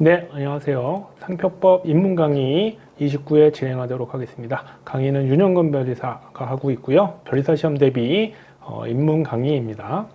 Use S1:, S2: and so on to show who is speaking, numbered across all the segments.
S1: 네, 안녕하세요. 상표법 입문 강의 29회 진행하도록 하겠습니다. 강의는 윤영건 변리사가 하고 있고요. 변리사 시험 대비 입문 강의입니다.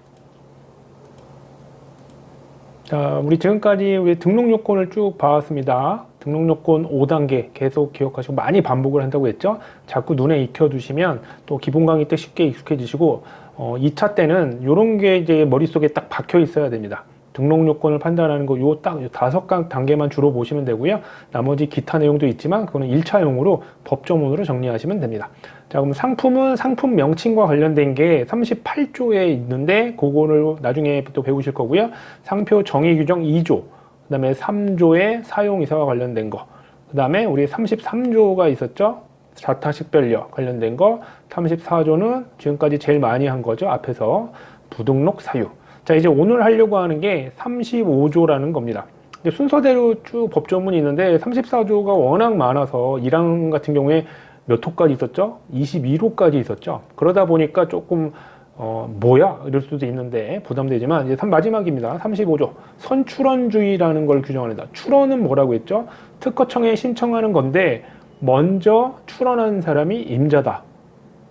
S1: 자, 우리 지금까지 우리 등록 요건을 쭉 봐왔습니다. 등록 요건 5단계 계속 기억하시고 많이 반복을 한다고 했죠. 자꾸 눈에 익혀두시면 또 기본 강의 때 쉽게 익숙해지시고 2차 때는 이런 게 이제 머릿속에 딱 박혀 있어야 됩니다. 등록 요건을 판단하는 거 요 딱 5단계만 주로 보시면 되고요. 나머지 기타 내용도 있지만 그거는 1차용으로 법조문으로 정리하시면 됩니다. 자, 그럼 상품은 상품 명칭과 관련된 게 38조에 있는데 그거를 나중에 또 배우실 거고요. 상표 정의 규정 2조, 그 다음에 3조의 사용이사와 관련된 거, 그 다음에 우리 33조가 있었죠. 자타식별료 관련된 거, 34조는 지금까지 제일 많이 한 거죠. 앞에서 부등록 사유. 자, 이제 오늘 하려고 하는 게 35조라는 겁니다. 순서대로 쭉 법조문이 있는데 34조가 워낙 많아서 1학 같은 경우에 몇 호까지 있었죠? 22호까지 있었죠. 그러다 보니까 조금 뭐야? 이럴 수도 있는데 부담되지만 이제 마지막입니다. 35조. 선출원주의라는 걸 규정합니다. 출원은 뭐라고 했죠? 특허청에 신청하는 건데 먼저 출원한 사람이 임자다.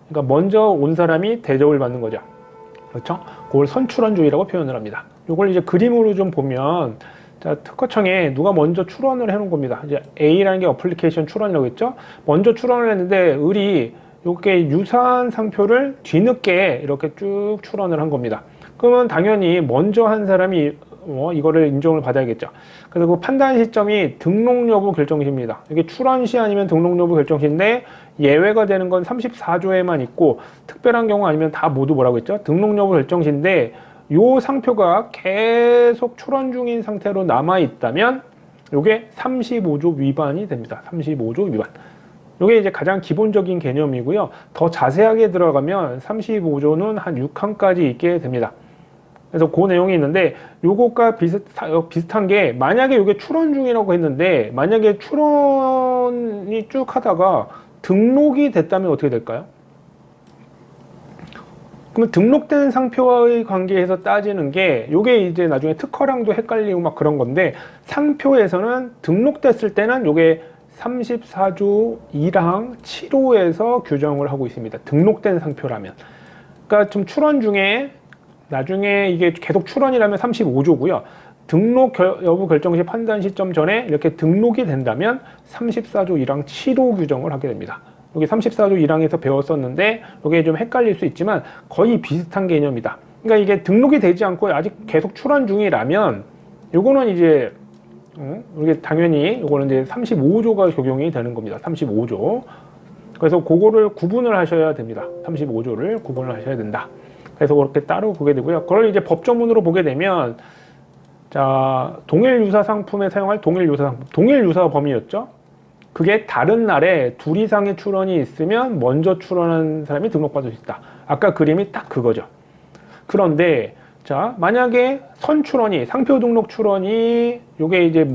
S1: 그러니까 먼저 온 사람이 대접을 받는 거죠. 그렇죠? 그걸 선출원주의라고 표현을 합니다. 이걸 이제 그림으로 좀 보면, 자, 특허청에 누가 먼저 출원을 해놓은 겁니다. 이제 A라는 게 어플리케이션 출원이라고 했죠? 먼저 출원을 했는데, 을이 이렇게 유사한 상표를 뒤늦게 이렇게 쭉 출원을 한 겁니다. 그러면 당연히 먼저 한 사람이 이거를 인정을 받아야겠죠. 그래서 그 판단 시점이 등록 여부 결정시입니다. 이게 출원 시 아니면 등록 여부 결정시인데 예외가 되는 건 34조에만 있고 특별한 경우 아니면 다 모두 뭐라고 했죠? 등록 여부 결정시인데 요 상표가 계속 출원 중인 상태로 남아 있다면 요게 35조 위반이 됩니다. 35조 위반. 요게 이제 가장 기본적인 개념이고요. 더 자세하게 들어가면 35조는 한 6항까지 있게 됩니다. 그래서 그 내용이 있는데 요것과 비슷한 게 만약에 요게 출원 중이라고 했는데 만약에 출원이 쭉 하다가 등록이 됐다면 어떻게 될까요? 그러면 등록된 상표와의 관계에서 따지는 게 요게 이제 나중에 특허랑도 헷갈리고 막 그런 건데 상표에서는 등록됐을 때는 요게 34조 1항 7호에서 규정을 하고 있습니다. 등록된 상표라면. 그러니까 좀 출원 중에 나중에 이게 계속 출원이라면 35조고요. 등록 여부 결정 시 판단 시점 전에 이렇게 등록이 된다면 34조 1항 7호 규정을 하게 됩니다. 여기 34조 1항에서 배웠었는데 이게 좀 헷갈릴 수 있지만 거의 비슷한 개념이다. 그러니까 이게 등록이 되지 않고 아직 계속 출원 중이라면 요거는 이제 이게 당연히 요거는 이제 35조가 적용이 되는 겁니다. 35조. 그래서 그거를 구분을 하셔야 됩니다. 35조를 구분을 하셔야 된다. 그래서 그렇게 따로 보게 되고요. 그걸 이제 법조문으로 보게 되면, 자, 동일 유사 상품에 사용할 동일 유사 상품, 동일 유사 범위였죠. 그게 다른 날에 둘 이상의 출원이 있으면 먼저 출원한 사람이 등록받을 수 있다. 아까 그림이 딱 그거죠. 그런데 자, 만약에 선출원이 상표 등록 출원이 요게 이제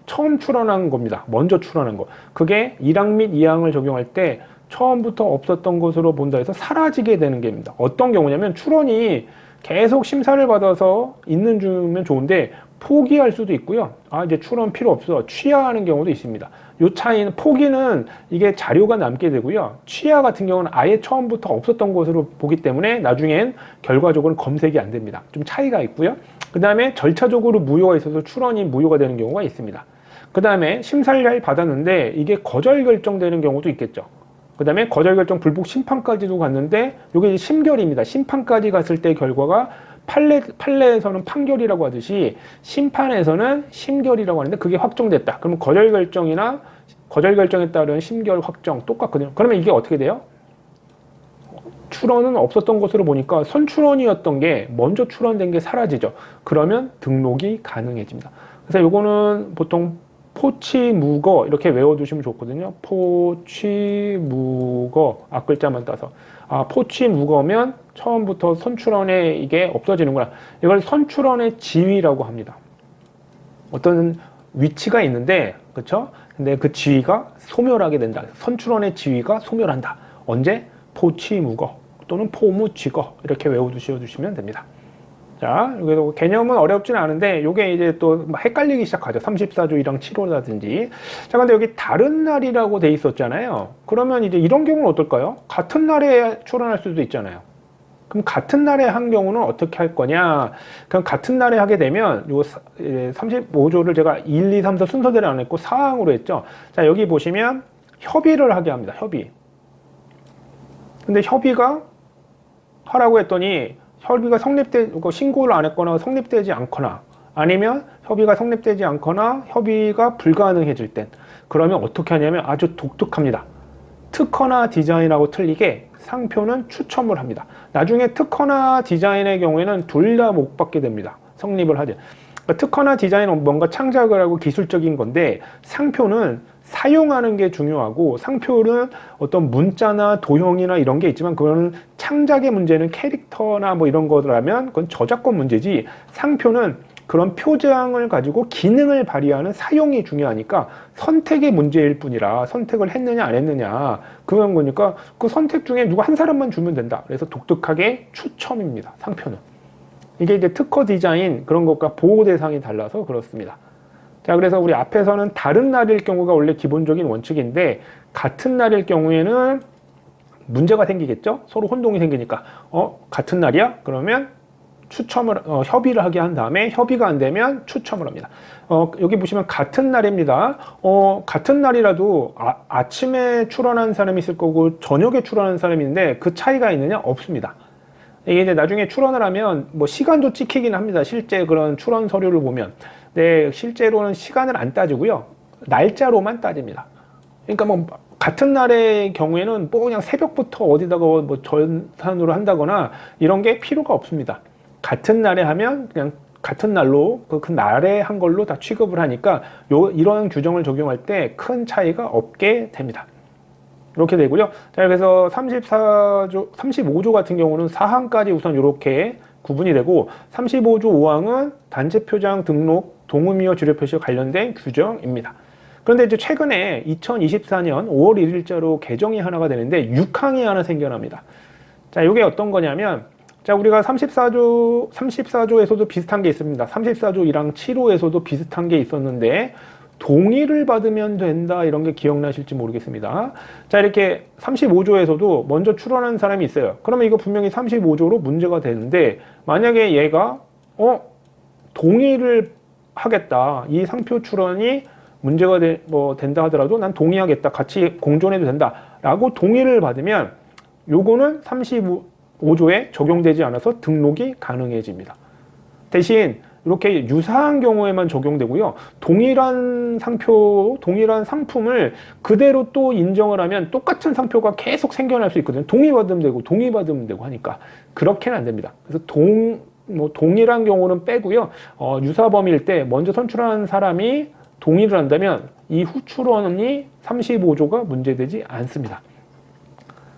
S1: 처음 출원한 겁니다. 먼저 출원한 거. 그게 1항 및 2항을 적용할 때 처음부터 없었던 것으로 본다 해서 사라지게 되는 게입니다. 어떤 경우냐면 출원이 계속 심사를 받아서 있는 중이면 좋은데 포기할 수도 있고요. 아, 이제 출원 필요 없어. 취하하는 경우도 있습니다. 요 차이는 포기는 이게 자료가 남게 되고요. 취하 같은 경우는 아예 처음부터 없었던 것으로 보기 때문에 나중엔 결과적으로는 검색이 안 됩니다. 좀 차이가 있고요. 그 다음에 절차적으로 무효가 있어서 출원이 무효가 되는 경우가 있습니다. 그 다음에 심사를 받았는데 이게 거절 결정되는 경우도 있겠죠. 그 다음에 거절 결정 불복 심판까지도 갔는데 이게 이제 심결입니다. 심판까지 갔을 때 결과가 판례에서는 판결이라고 하듯이 심판에서는 심결이라고 하는데 그게 확정됐다. 그러면 거절 결정이나 거절 결정에 따른 심결 확정 똑같거든요. 그러면 이게 어떻게 돼요? 출원은 없었던 것으로 보니까 선출원이었던 게 먼저 출원된 게 사라지죠. 그러면 등록이 가능해집니다. 그래서 요거는 보통 포치무거 이렇게 외워두시면 좋거든요. 포치무거 앞글자만 따서 포치무거면 처음부터 선출원에 이게 없어지는구나. 이걸 선출원의 지위라고 합니다. 어떤 위치가 있는데 그렇죠? 근데 그 지위가 소멸하게 된다. 선출원의 지위가 소멸한다. 언제? 포치무거 또는 포무치거 이렇게 외워두시면 됩니다. 자, 여기서 개념은 어렵진 않은데, 요게 이제 또 헷갈리기 시작하죠. 34조 1항 7호라든지. 자, 근데 여기 다른 날이라고 돼 있었잖아요. 그러면 이제 이런 경우는 어떨까요? 같은 날에 출원할 수도 있잖아요. 그럼 같은 날에 한 경우는 어떻게 할 거냐? 그럼 같은 날에 하게 되면 요 35조를 제가 1, 2, 3, 4 순서대로 안 했고 사항으로 했죠. 자, 여기 보시면 협의를 하게 합니다. 협의. 근데 협의가 하라고 했더니 협의가 신고를 안 했거나 성립되지 않거나 아니면 협의가 성립되지 않거나 협의가 불가능해질 땐 그러면 어떻게 하냐면 아주 독특합니다. 특허나 디자인하고 틀리게 상표는 추첨을 합니다. 나중에 특허나 디자인의 경우에는 둘 다 못 받게 됩니다. 성립을 하죠. 그러니까 특허나 디자인은 뭔가 창작을 하고 기술적인 건데 상표는 사용하는 게 중요하고 상표는 어떤 문자나 도형이나 이런 게 있지만 그거는 창작의 문제는 캐릭터나 뭐 이런 거라면 그건 저작권 문제지 상표는 그런 표장을 가지고 기능을 발휘하는 사용이 중요하니까 선택의 문제일 뿐이라 선택을 했느냐 안 했느냐 그런 거니까 그 선택 중에 누구 한 사람만 주면 된다. 그래서 독특하게 추첨입니다. 상표는. 이게 이제 특허 디자인 그런 것과 보호 대상이 달라서 그렇습니다. 자, 그래서 우리 앞에서는 다른 날일 경우가 원래 기본적인 원칙인데 같은 날일 경우에는 문제가 생기겠죠? 서로 혼동이 생기니까 같은 날이야? 그러면 추첨을 협의를 하게 한 다음에 협의가 안 되면 추첨을 합니다. 여기 보시면 같은 날입니다. 같은 날이라도 아침에 출원한 사람이 있을 거고 저녁에 출원한 사람이 있는데 그 차이가 있느냐? 없습니다. 이게 이제 나중에 출원을 하면 뭐 시간도 찍히긴 합니다. 실제 그런 출원 서류를 보면. 네, 실제로는 시간을 안 따지고요. 날짜로만 따집니다. 그러니까 뭐 같은 날의 경우에는 뭐 그냥 새벽부터 어디다가 뭐 전산으로 한다거나 이런 게 필요가 없습니다. 같은 날에 하면 그냥 같은 날로 그 날에 한 걸로 다 취급을 하니까 이런 규정을 적용할 때 큰 차이가 없게 됩니다. 이렇게 되고요. 자, 그래서 35조 같은 경우는 사항까지 우선 이렇게 구분이 되고 35조 5항은 단체 표장 등록 동의미와 주력 표시와 관련된 규정입니다. 그런데 이제 최근에 2024년 5월 1일자로 개정이 하나가 되는데 6항이 하나 생겨납니다. 자, 이게 어떤 거냐면 자, 우리가 34조에서도 비슷한 게 있습니다. 34조 1항 7호에서도 비슷한 게 있었는데 동의를 받으면 된다 이런 게 기억나실지 모르겠습니다. 자, 이렇게 35조에서도 먼저 출원한 사람이 있어요. 그러면 이거 분명히 35조로 문제가 되는데 만약에 얘가 동의를 하겠다. 이 상표 출원이 문제가 된다 하더라도 난 동의하겠다. 같이 공존해도 된다. 라고 동의를 받으면 요거는 35조에 적용되지 않아서 등록이 가능해집니다. 대신 이렇게 유사한 경우에만 적용되고요. 동일한 상표, 동일한 상품을 그대로 또 인정을 하면 똑같은 상표가 계속 생겨날 수 있거든요. 동의받으면 되고 동의받으면 되고 하니까 그렇게는 안 됩니다. 그래서 동일한 경우는 빼고요. 유사범위일 때 먼저 선출한 사람이 동의를 한다면 이 후출원이 35조가 문제되지 않습니다.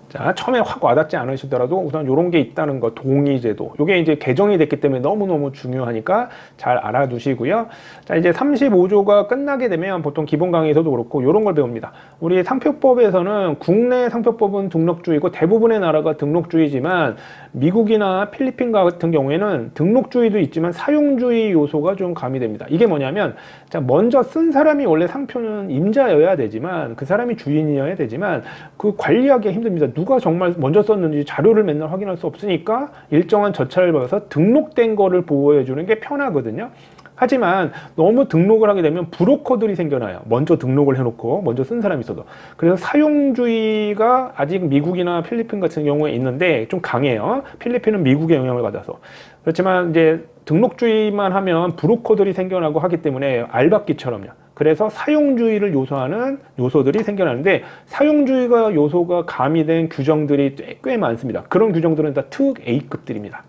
S1: 자, 처음에 확 와닿지 않으시더라도 우선 이런 게 있다는 거, 동의제도. 이게 이제 개정이 됐기 때문에 너무너무 중요하니까 잘 알아두시고요. 자, 이제 35조가 끝나게 되면 보통 기본 강의에서도 그렇고 이런 걸 배웁니다. 우리 상표법에서는 국내 상표법은 등록주의고 대부분의 나라가 등록주의지만 미국이나 필리핀 같은 경우에는 등록주의도 있지만 사용주의 요소가 좀 가미됩니다. 이게 뭐냐면 자, 먼저 쓴 사람이 원래 상표는 임자여야 되지만 그 사람이 주인이어야 되지만 그 관리하기가 힘듭니다. 누가 정말 먼저 썼는지 자료를 맨날 확인할 수 없으니까 일정한 절차를 밟아서 등록된 거를 보호해 주는 게 편하거든요. 하지만 너무 등록을 하게 되면 브로커들이 생겨나요. 먼저 등록을 해놓고 먼저 쓴 사람이 있어도. 그래서 사용주의가 아직 미국이나 필리핀 같은 경우에 있는데 좀 강해요. 필리핀은 미국의 영향을 받아서. 그렇지만 이제 등록주의만 하면 브로커들이 생겨나고 하기 때문에 알박기처럼요. 그래서 사용주의를 요소하는 요소들이 생겨나는데 사용주의가 요소가 가미된 규정들이 꽤 많습니다. 그런 규정들은 다 특 A급들입니다.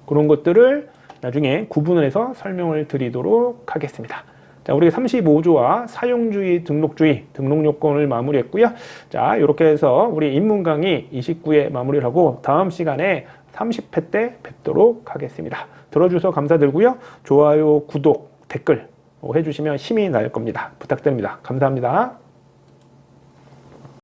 S1: 그런 것들을 나중에 구분을 해서 설명을 드리도록 하겠습니다. 자, 우리 35조와 사용주의, 등록주의, 등록요건을 마무리했고요. 자, 이렇게 해서 우리 입문 강의 29회 마무리를 하고 다음 시간에 30회 때 뵙도록 하겠습니다. 들어주셔서 감사드리고요. 좋아요, 구독, 댓글 해주시면 힘이 날 겁니다. 부탁드립니다. 감사합니다.